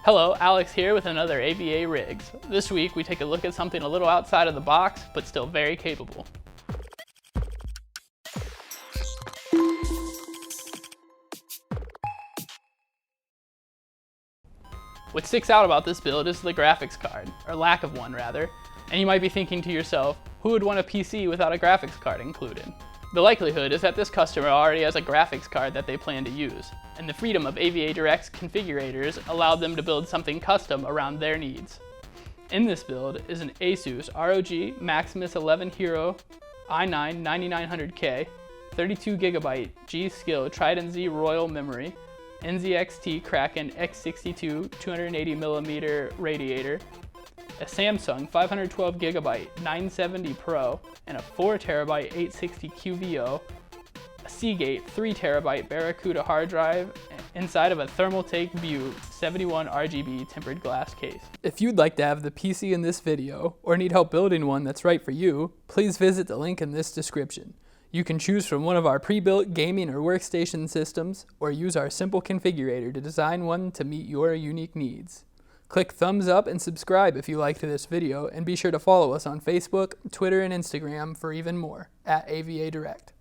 Hello, Alex here with another AVARigs. This week we take a look at something a little outside of the box, but still very capable. What sticks out about this build is the graphics card, or lack of one rather, and you might be thinking to yourself, who would want a PC without a graphics card included? The likelihood is that this customer already has a graphics card that they plan to use, and the freedom of AVADirect's configurators allowed them to build something custom around their needs. In this build is an ASUS ROG Maximus 11 Hero i9 9900K, 32GB G.Skill Trident Z Royal Memory, NZXT Kraken X62 280mm radiator, a Samsung 512GB 970 Pro, and a 4TB 860 QVO, a Seagate 3TB BarraCuda hard drive, inside of a Thermaltake View 71 RGB tempered glass case. If you'd like to have the PC in this video, or need help building one that's right for you, please visit the link in this description. You can choose from one of our pre-built gaming or workstation systems, or use our simple configurator to design one to meet your unique needs. Click thumbs up and subscribe if you liked this video, and be sure to follow us on Facebook, Twitter, and Instagram for even more, @AVADirect.